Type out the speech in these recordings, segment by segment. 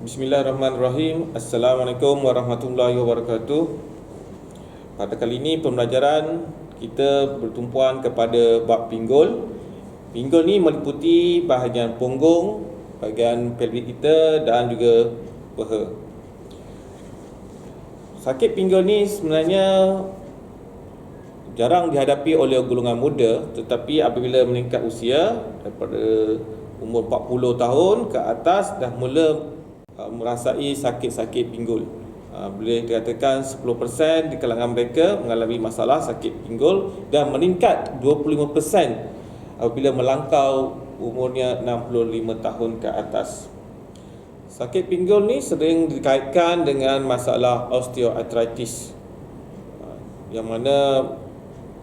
Bismillahirrahmanirrahim. Assalamualaikum warahmatullahi wabarakatuh. Pada kali ini pembelajaran kita bertumpuan kepada bab pinggul. Pinggul ni meliputi bahagian punggung, bahagian pelvik kita dan juga peha. Sakit pinggul ni sebenarnya jarang dihadapi oleh golongan muda, tetapi apabila meningkat usia daripada umur 40 tahun ke atas dah mula merasai sakit-sakit pinggul. Boleh dikatakan 10% di kalangan mereka mengalami masalah sakit pinggul dan meningkat 25% apabila melangkau umurnya 65 tahun ke atas. Sakit pinggul ni sering dikaitkan dengan masalah osteoarthritis, yang mana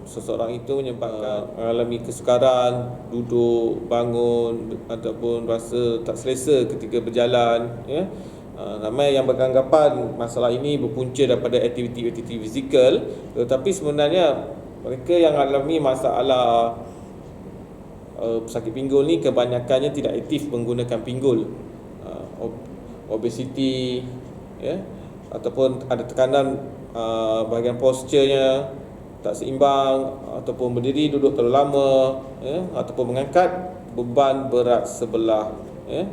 seseorang itu menyebabkan mengalami kesukaran duduk, bangun ataupun rasa tak selesa ketika berjalan, ya. Ramai yang beranggapan masalah ini berpunca daripada aktiviti-aktiviti fizikal, tetapi sebenarnya mereka yang alami masalah sakit pinggul ni kebanyakannya tidak aktif menggunakan pinggul. Obesiti, ya, ataupun ada tekanan bahagian posturnya tak seimbang, ataupun berdiri duduk terlalu lama, ya, ataupun mengangkat beban berat sebelah, ya.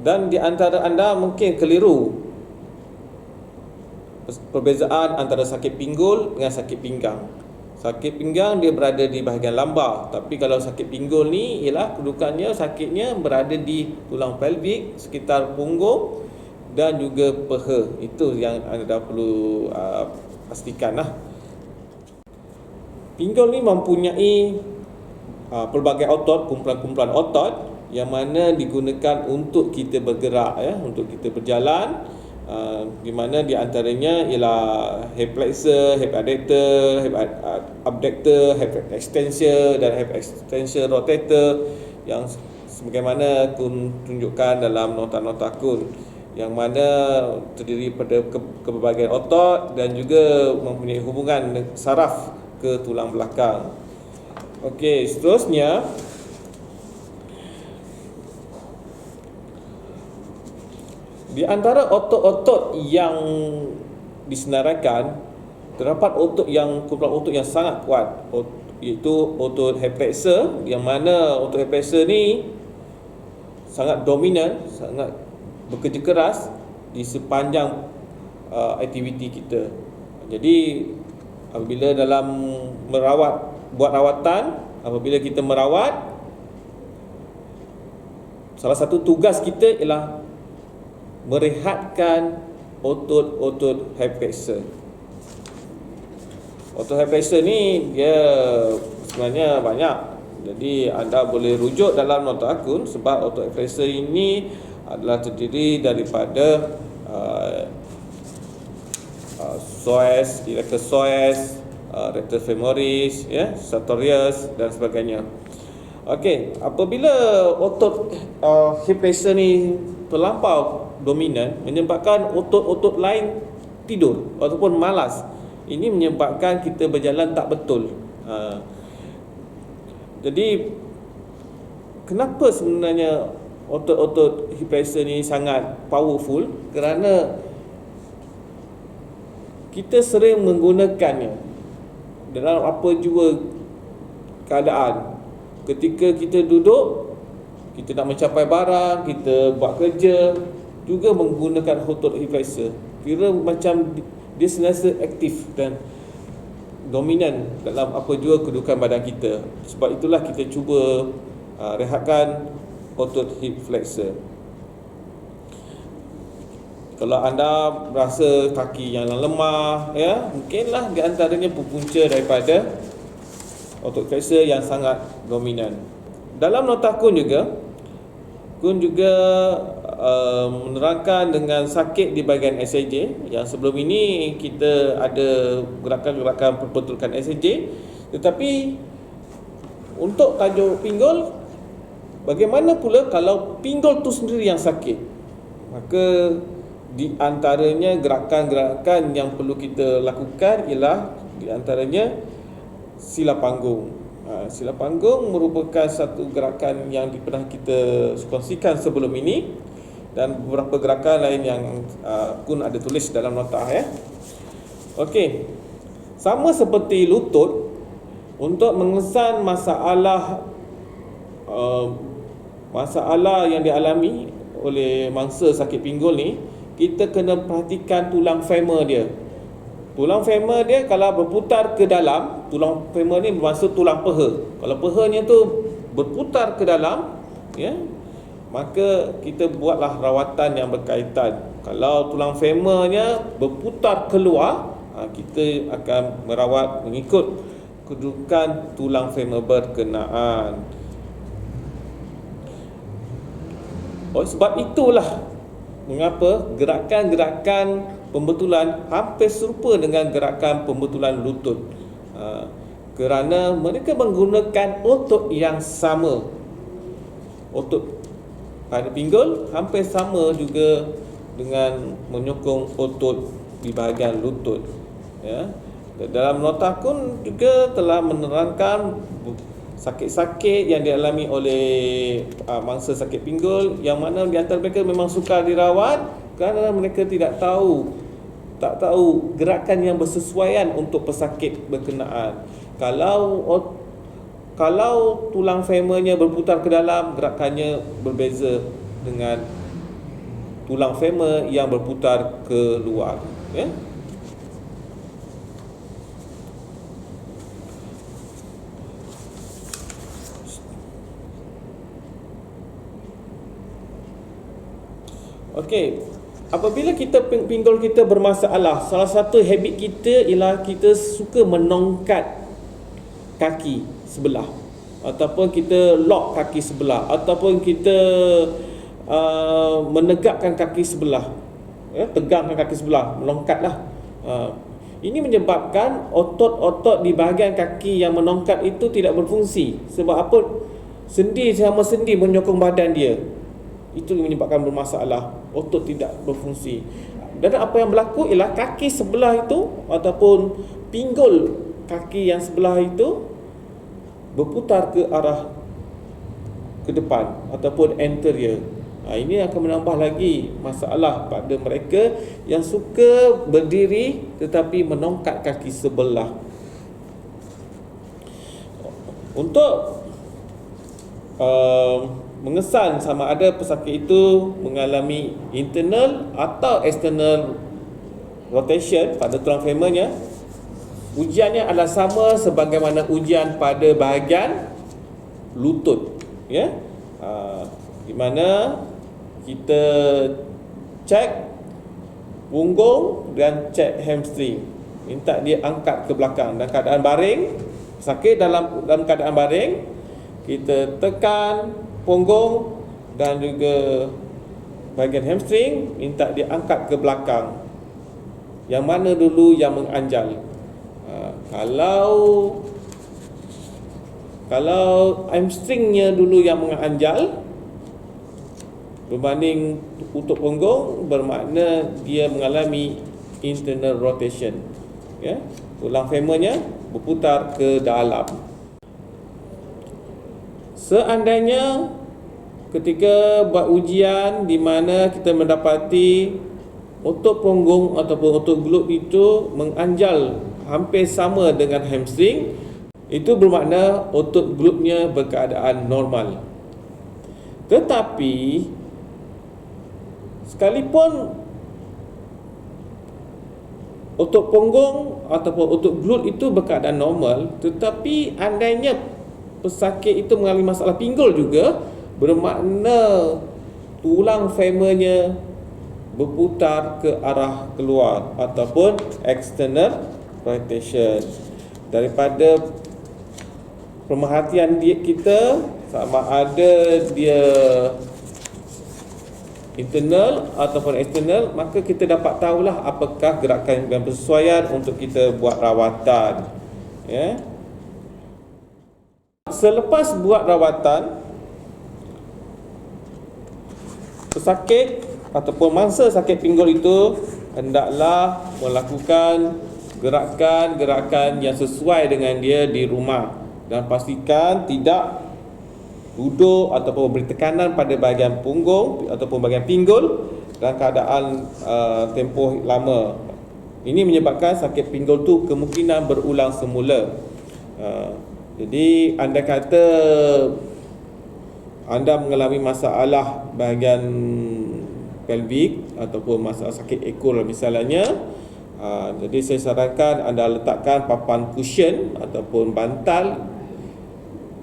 Dan di antara anda mungkin keliru perbezaan antara sakit pinggul dengan sakit pinggang. Sakit pinggang dia berada di bahagian lambar, tapi kalau sakit pinggul ni ialah kedudukannya, sakitnya berada di tulang pelvik, sekitar punggung dan juga peha. Itu yang anda perlu pastikan lah. Pinggul ni mempunyai pelbagai otot, kumpulan-kumpulan otot yang mana digunakan untuk kita bergerak, ya, untuk kita berjalan, di mana di antaranya ialah hip flexor, hip adductor, hip abductor, hip extensor dan hip extensor rotator, yang sebagaimana kun tunjukkan dalam nota-nota kun, yang mana terdiri pada keberbahagian otot dan juga mempunyai hubungan saraf ke tulang belakang. Okey, seterusnya di antara otot-otot yang disenaraikan, terdapat kumpulan otot yang sangat kuat, iaitu otot hip flexor, yang mana otot hip flexor ni sangat dominan, sangat bekerja keras di sepanjang aktiviti kita. Jadi apabila dalam buat rawatan, apabila kita merawat, salah satu tugas kita ialah merehatkan otot-otot hip flexor. Otot hip flexor ni dia sebenarnya banyak. Jadi anda boleh rujuk dalam nota akun, sebab otot hip flexor ini adalah terdiri daripada psoas, erector psoas, rectus femoris, ya, sartorius dan sebagainya. Okey, apabila otot hip flexor ni terlampau dominan, menyebabkan otot-otot lain tidur ataupun malas. Ini menyebabkan kita berjalan tak betul. Jadi kenapa sebenarnya otot-otot hip flexor ni sangat powerful? Kerana kita sering menggunakannya dalam apa jua keadaan. Ketika kita duduk, kita nak mencapai barang, kita buat kerja, juga menggunakan otot hip flexor. Kira macam dia sentiasa aktif dan dominan dalam apa jua kedudukan badan kita. Sebab itulah kita cuba rehatkan otot hip flexor. Kalau anda rasa kaki yang lemah, ya, mungkinlah di antaranya berpunca daripada otot flexor yang sangat dominan. Dalam nota kun juga menerangkan dengan sakit di bahagian SAJ, yang sebelum ini kita ada gerakan-gerakan perbetulkan SAJ. Tetapi untuk tajuk pinggul, bagaimana pula kalau pinggul tu sendiri yang sakit? Maka di antaranya gerakan-gerakan yang perlu kita lakukan ialah di antaranya sila panggung. Sila panggung merupakan satu gerakan yang pernah kita kongsikan sebelum ini, dan beberapa gerakan lain yang pun ada tulis dalam nota ya. Okey. Sama seperti lutut, untuk mengesan masalah yang dialami oleh mangsa sakit pinggul ni, kita kena perhatikan tulang femur dia. Tulang femur dia kalau berputar ke dalam, tulang femur ni bermaksud tulang peha. Kalau pehanya tu berputar ke dalam, ya, maka kita buatlah rawatan yang berkaitan. Kalau tulang femurnya berputar keluar, kita akan merawat mengikut kedudukan tulang femur berkenaan. Sebab itulah mengapa gerakan-gerakan pembetulan hampir serupa dengan gerakan pembetulan lutut, kerana mereka menggunakan otot yang sama. Otot pada pinggul hampir sama juga dengan menyokong otot di bahagian lutut, ya. Dalam nota pun juga telah menerangkan sakit-sakit yang dialami oleh mangsa sakit pinggul, yang mana di antara mereka memang sukar dirawat kerana mereka tak tahu gerakan yang bersesuaian untuk pesakit berkenaan. Kalau tulang femurnya berputar ke dalam, gerakannya berbeza dengan tulang femur yang berputar ke luar, ya. Okey, apabila pinggul kita bermasalah, salah satu habit kita ialah kita suka menongkat kaki sebelah, ataupun kita lock kaki sebelah, ataupun kita menegakkan kaki sebelah, ya, tegangkan kaki sebelah, melongkatlah. Ini menyebabkan otot-otot di bahagian kaki yang menongkat itu tidak berfungsi. Sebab apa? Sendi menyokong badan dia. Itu menyebabkan bermasalah, otot tidak berfungsi. Dan apa yang berlaku ialah kaki sebelah itu ataupun pinggul kaki yang sebelah itu berputar ke arah ke depan ataupun anterior. Ini akan menambah lagi masalah pada mereka yang suka berdiri tetapi menongkat kaki sebelah. Untuk mengesan sama ada pesakit itu mengalami internal atau external rotation pada tulang femurnya, ujiannya adalah sama sebagaimana ujian pada bahagian lutut, ya. Di mana kita cek punggung dan cek hamstring, minta dia angkat ke belakang dalam keadaan baring. Pesakit dalam keadaan baring, kita tekan punggung dan juga bahagian hamstring, minta dia angkat ke belakang. Yang mana dulu yang menganjal? Kalau hamstringnya dulu yang menganjal berbanding untuk punggung, bermakna dia mengalami internal rotation, ya. Tulang femurnya berputar ke dalam. Seandainya ketika buat ujian di mana kita mendapati otot punggung ataupun otot glute itu menganjal hampir sama dengan hamstring, itu bermakna otot glute-nya berkeadaan normal. Tetapi sekalipun otot punggung ataupun otot glute itu berkeadaan normal, tetapi andainya pesakit itu mengalami masalah pinggul juga, bermakna tulang femurnya berputar ke arah keluar ataupun external rotation. Daripada pemerhatian kita, sama ada dia internal ataupun external, maka kita dapat tahulah apakah gerakan yang bersesuaian untuk kita buat rawatan, ya. Selepas buat rawatan, pesakit ataupun mangsa sakit pinggul itu hendaklah melakukan gerakan-gerakan yang sesuai dengan dia di rumah, dan pastikan tidak duduk ataupun beri tekanan pada bahagian punggung ataupun bahagian pinggul dalam keadaan tempoh lama. Ini menyebabkan sakit pinggul tu kemungkinan berulang semula. Jadi anda kata anda mengalami masalah bahagian pelvik ataupun masalah sakit ekor misalnya, jadi saya sarankan anda letakkan papan cushion ataupun bantal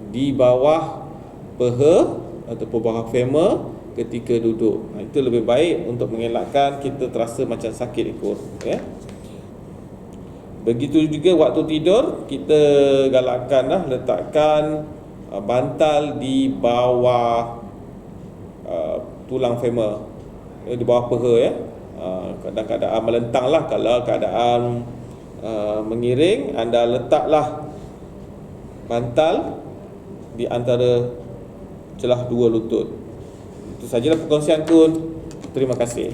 di bawah peha ataupun bawah femur ketika duduk. Itu lebih baik untuk mengelakkan kita terasa macam sakit ekor, ya. Begitu juga waktu tidur, kita galakkanlah letakkan bantal di bawah tulang femur, di bawah peha, ya. Kadang-kadang melentanglah. Kalau keadaan mengiring, anda letaklah bantal di antara celah dua lutut. Itu sajalah perkongsianku. Terima kasih.